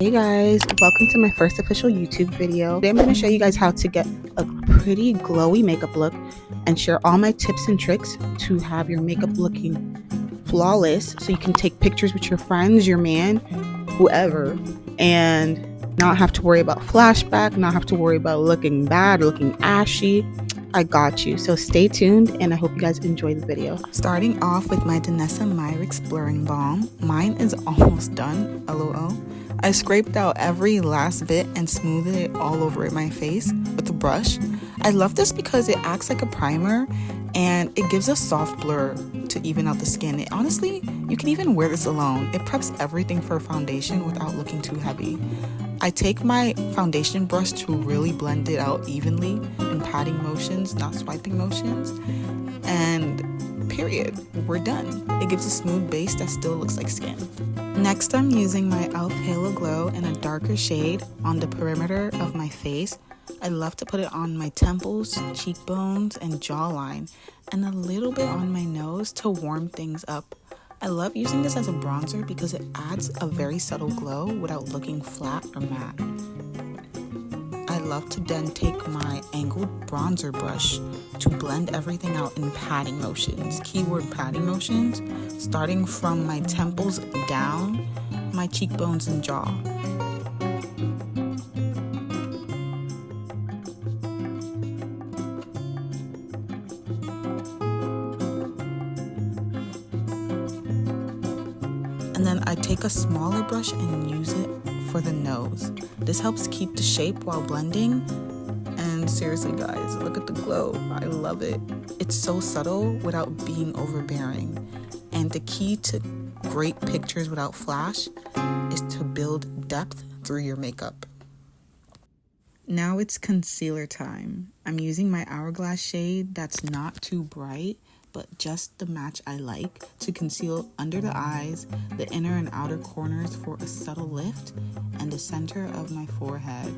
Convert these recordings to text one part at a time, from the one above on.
Hey guys, welcome to my first official YouTube video. Today I'm going to show you guys how to get a pretty glowy makeup look and share all my tips and tricks to have your makeup looking flawless so you can take pictures with your friends, your man, whoever, and not have to worry about flashback, not have to worry about looking bad, looking ashy. I got you. So stay tuned and I hope you guys enjoy the video. Starting off with my Danessa Myricks blurring balm. Mine is almost done, lol. I scraped out every last bit and smoothed it all over my face with a brush. I love this because it acts like a primer and it gives a soft blur to even out the skin. Honestly, you can even wear this alone. It preps everything for foundation without looking too heavy. I take my foundation brush to really blend it out evenly in patting motions, not swiping motions, and period, we're done. It gives a smooth base that still looks like skin. Next, I'm using my e.l.f. Halo Glow in a darker shade on the perimeter of my face. I love to put it on my temples, cheekbones, and jawline, and a little bit on my nose to warm things up. I love using this as a bronzer because it adds a very subtle glow without looking flat or matte. I love to then take my angled bronzer brush to blend everything out in patting motions, keyword patting motions, starting from my temples down, my cheekbones and jaw. And then I take a smaller brush and use it for the nose. This helps keep the shape while blending. And seriously guys, look at the glow. I love it. It's so subtle without being overbearing. And the key to great pictures without flash is to build depth through your makeup. Now it's concealer time. I'm using my Hourglass shade that's not too bright, but just the match I like, to conceal under the eyes, the inner and outer corners for a subtle lift, and the center of my forehead,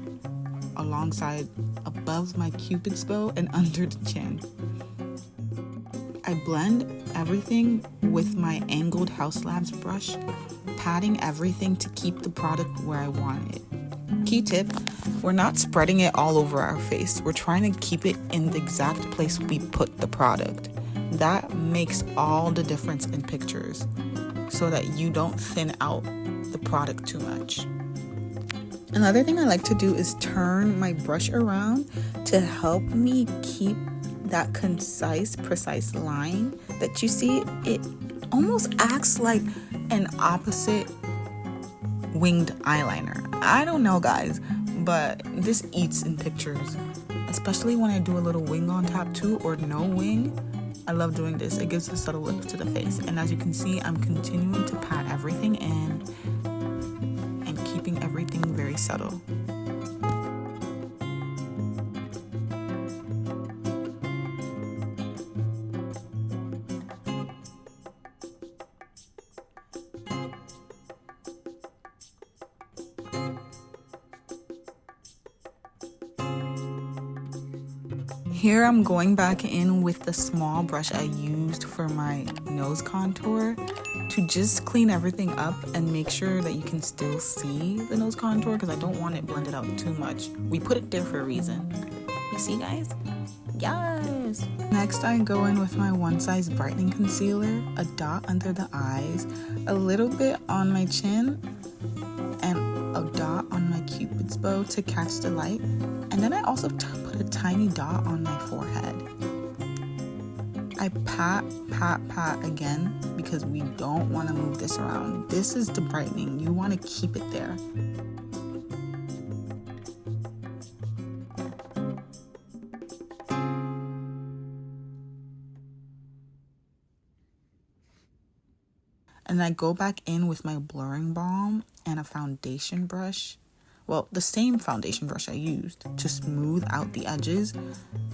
alongside above my cupid's bow and under the chin. I blend everything with my angled House Labs brush, patting everything to keep the product where I want it. Key tip, we're not spreading it all over our face. We're trying to keep it in the exact place we put the product. That makes all the difference in pictures so that you don't thin out the product too much. Another thing I like to do is turn my brush around to help me keep that concise, precise line that you see. It almost acts like an opposite winged eyeliner. I don't know guys, but this eats in pictures, especially when I do a little wing on top too, or no wing. I love doing this. It gives a subtle lift to the face. And as you can see, I'm continuing to pat everything in and keeping everything very subtle. Here I'm going back in with the small brush I used for my nose contour to just clean everything up and make sure that you can still see the nose contour because I don't want it blended out too much. We put it there for a reason. You see guys? Yes! Next I go in with my One Size Brightening Concealer, a dot under the eyes, a little bit on my chin, and a dot on my cupid's bow to catch the light. And then I also put a tiny dot on my forehead. I pat again because we don't want to move this around. This is the brightening. You want to keep it there. And I go back in with my blurring balm and a foundation brush. Well, the same foundation brush I used to smooth out the edges.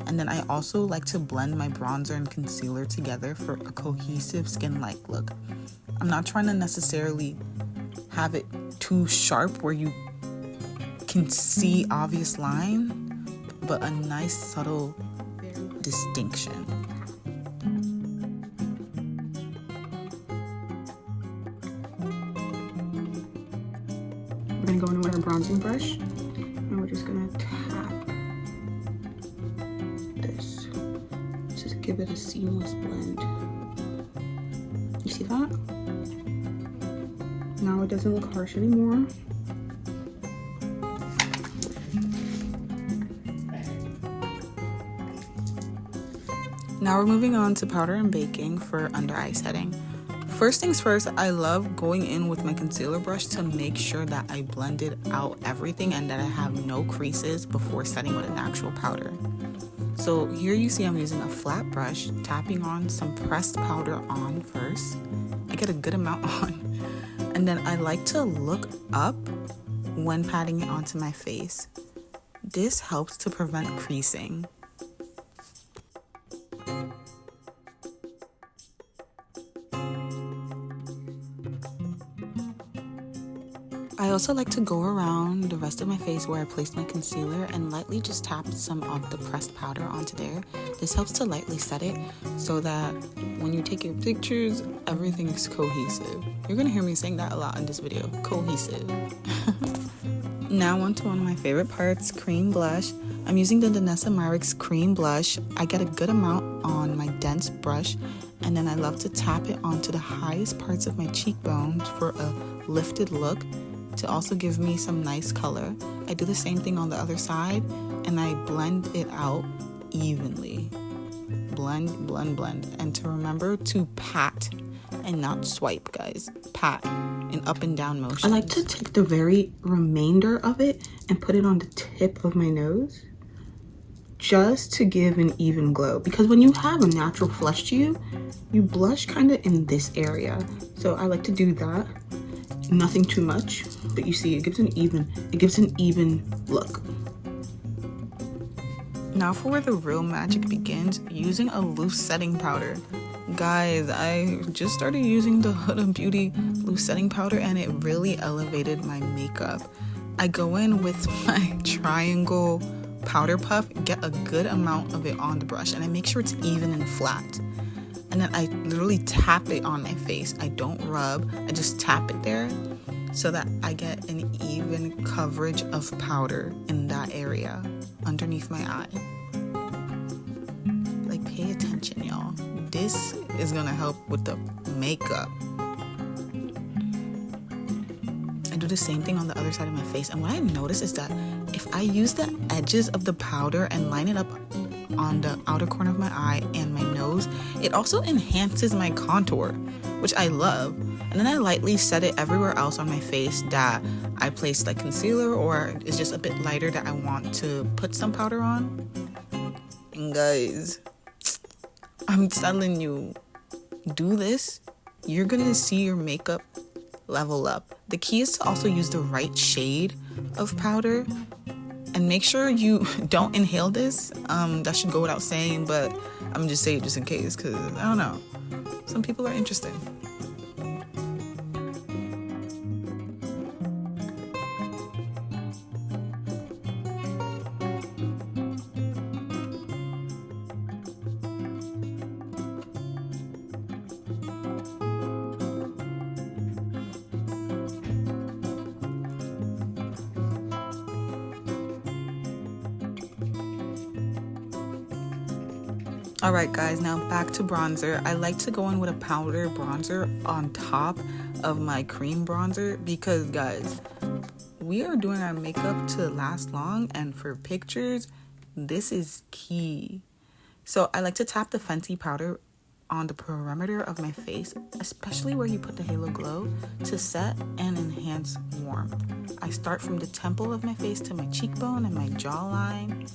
And then I also like to blend my bronzer and concealer together for a cohesive skin-like look. I'm not trying to necessarily have it too sharp where you can see obvious line, but a nice subtle distinction. We're gonna go in bronzing brush, and we're just gonna tap this to give it a seamless blend. You see that? Now it doesn't look harsh anymore. Now we're moving on to powder and baking for under eye setting. First things first, I love going in with my concealer brush to make sure that I blended out everything and that I have no creases before setting with an actual powder. So here you see I'm using a flat brush, tapping on some pressed powder on first. I get a good amount on. And then I like to look up when patting it onto my face. This helps to prevent creasing. I also like to go around the rest of my face where I placed my concealer and lightly just tap some of the pressed powder onto there. This helps to lightly set it so that when you take your pictures, everything is cohesive. You're gonna hear me saying that a lot in this video, cohesive. Now on to one of my favorite parts, cream blush. I'm using the Danessa Myricks cream blush. I get a good amount on my dense brush, and then I love to tap it onto the highest parts of my cheekbones for a lifted look, to also give me some nice color. I do the same thing on the other side, and I blend it out evenly. Blend, blend, blend. And to remember to pat and not swipe, guys. Pat in up and down motion. I like to take the very remainder of it and put it on the tip of my nose, just to give an even glow. Because when you have a natural flush to you, you blush kind of in this area. So I like to do that. Nothing too much, but you see it gives an even look. Now for where the real magic begins, using a loose setting powder. Guys, I just started using the Huda Beauty loose setting powder and it really elevated my makeup. I go in with my triangle powder puff, get a good amount of it on the brush, and I make sure it's even and flat. And then I literally tap it on my face. I don't rub, I just tap it there so that I get an even coverage of powder in that area underneath my eye. Like, pay attention, y'all. This is gonna help with the makeup. I do the same thing on the other side of my face, and what I notice is that if I use the edges of the powder and line it up on the outer corner of my eye and my nose, it also enhances my contour, which I love. And then I lightly set it everywhere else on my face that I placed like concealer or is just a bit lighter that I want to put some powder on. And guys, I'm telling you, do this, you're gonna see your makeup level up. The key is to also use the right shade of powder. And make sure you don't inhale this. That should go without saying, but I'm just saying it just in case, because I don't know. Some people are interested. Alright guys, now back to bronzer. I like to go in with a powder bronzer on top of my cream bronzer because guys, we are doing our makeup to last long, and for pictures, this is key. So I like to tap the Fenty powder on the perimeter of my face, especially where you put the halo glow, to set and enhance warmth. I start from the temple of my face to my cheekbone and my jawline.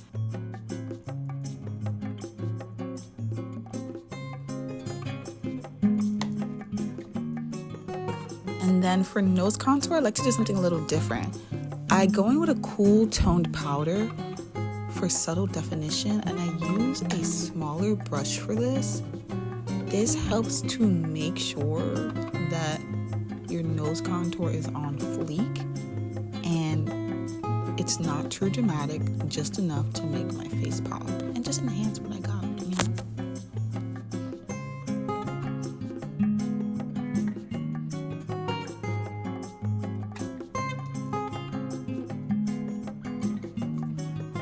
And then for nose contour, I like to do something a little different. I go in with a cool toned powder for subtle definition, and I use a smaller brush for this. This helps to make sure that your nose contour is on fleek and it's not too dramatic, just enough to make my face pop and just enhance what I got, you know?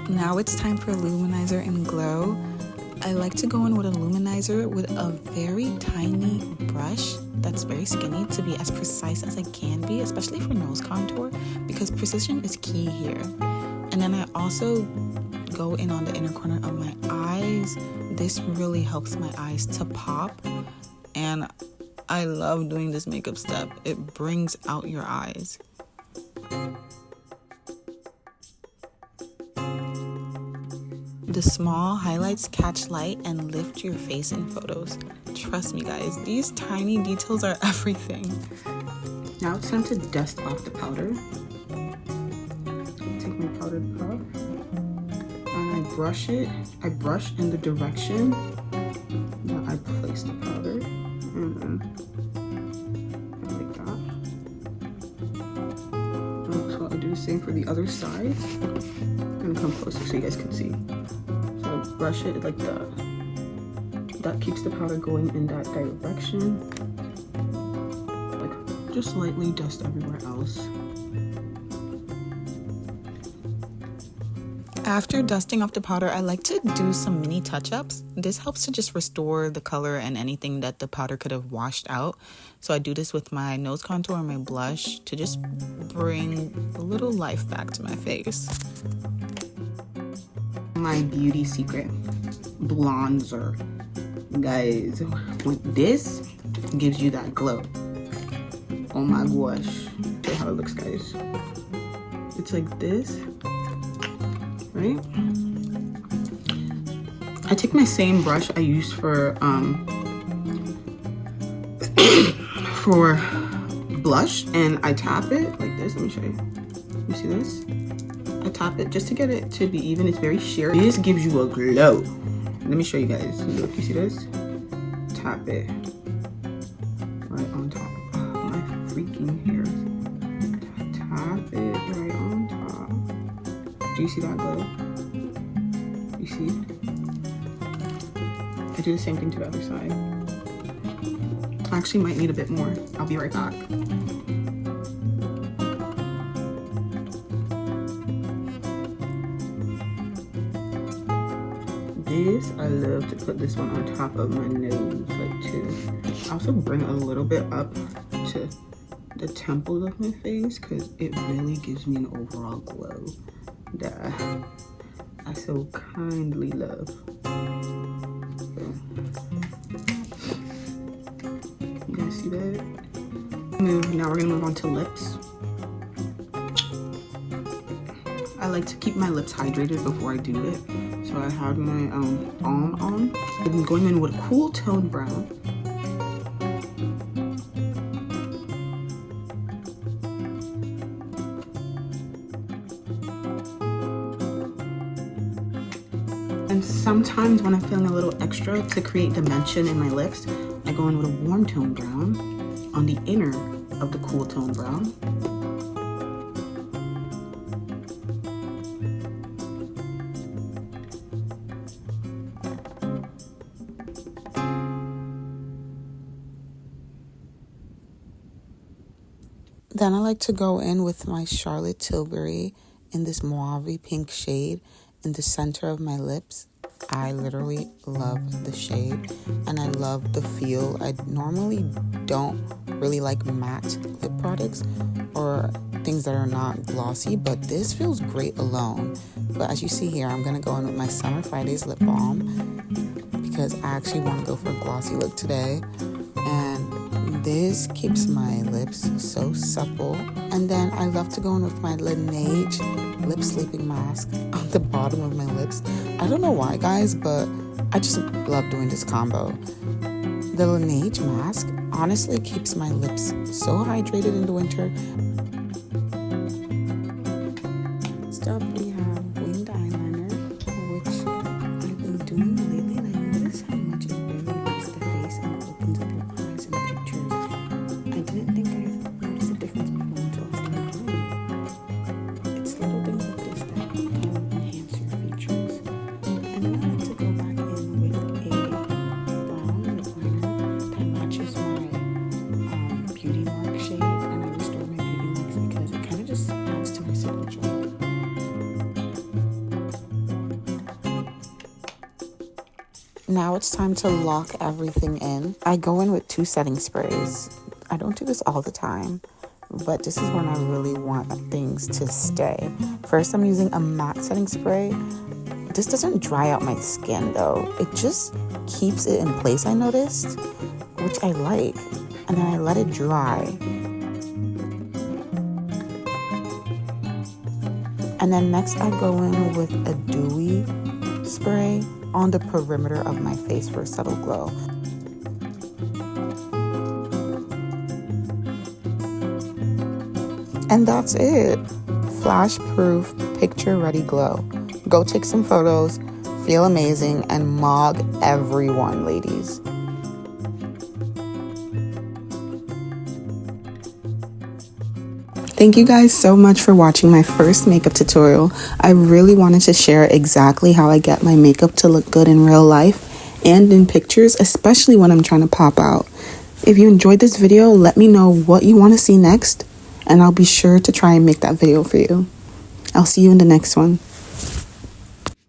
Now it's time for Luminizer and Glow. I like to go in with a luminizer with a very tiny brush that's very skinny to be as precise as I can be, especially for nose contour, because precision is key here. And then I also go in on the inner corner of my eyes. This really helps my eyes to pop, and I love doing this makeup step. It brings out your eyes. The small highlights catch light and lift your face in photos. Trust me guys, these tiny details are everything. Now it's time to dust off the powder. Take my powdered puff and I brush it. I brush in the direction that I place the powder, and then like that. So I do the same for the other side. I'm gonna come closer so you guys can see. So I brush it like that keeps the powder going in that direction. Like just lightly dust everywhere else. After dusting off the powder, I like to do some mini touch-ups. This helps to just restore the color and anything that the powder could have washed out. So I do this with my nose contour and my blush to just bring a little life back to my face. My beauty secret bronzer, guys. This gives you that glow. Oh my gosh, look how it looks, guys. It's like this, right? I take my same brush I used for blush, and I tap it like this. Let me show you. You see this? I tap it just to get it to be even. It's very sheer. This gives you a glow. Let me show you guys. Look, you see this? Tap it right on top. Oh, my freaking hairs. Tap it right on top. Do you see that glow? You see? I do the same thing to the other side. I actually might need a bit more. I'll be right back. This, I love to put this one on top of my nose, like too. I also bring a little bit up to the temples of my face because it really gives me an overall glow that I so kindly love. So, you guys see that? Now we're gonna move on to lips. I like to keep my lips hydrated before I do it. So I have my Balm on. I'm going in with a cool toned brown. And sometimes when I'm feeling a little extra to create dimension in my lips, I go in with a warm toned brown on the inner of the cool toned brown. Then I like to go in with my Charlotte Tilbury in this mauve pink shade in the center of my lips. I literally love the shade and I love the feel. I normally don't really like matte lip products or things that are not glossy, but this feels great alone. But as you see here, I'm going to go in with my Summer Fridays lip balm because I actually want to go for a glossy look today. And this keeps my lips so supple. And then I love to go in with my Laneige lip sleeping mask on the bottom of my lips. I don't know why, guys, but I just love doing this combo. The Laneige mask honestly keeps my lips so hydrated in the winter. Next up, we have winged eyeliner, which I've been doing lately, and I notice how much it really lifts the face and opens up your eyes in pictures. I didn't think I noticed a difference before until I started doing it. It's little things like this that can enhance your features. And then I like to go back in with a brown lip liner that matches my beauty mark shade, and I restore my beauty Now it's time to lock everything in. I go in with 2 setting sprays. I don't do this all the time, but this is when I really want things to stay. First, I'm using a matte setting spray. This doesn't dry out my skin though. It just keeps it in place, I noticed, which I like. And then I let it dry. And then next I go in with a dewy spray on the perimeter of my face for a subtle glow. And that's it. Flash proof, picture ready glow. Go take some photos, feel amazing, and mog everyone, ladies. Thank you guys so much for watching my first makeup tutorial. I really wanted to share exactly how I get my makeup to look good in real life and in pictures, especially when I'm trying to pop out. If you enjoyed this video, let me know what you want to see next, and I'll be sure to try and make that video for you. I'll see you in the next one.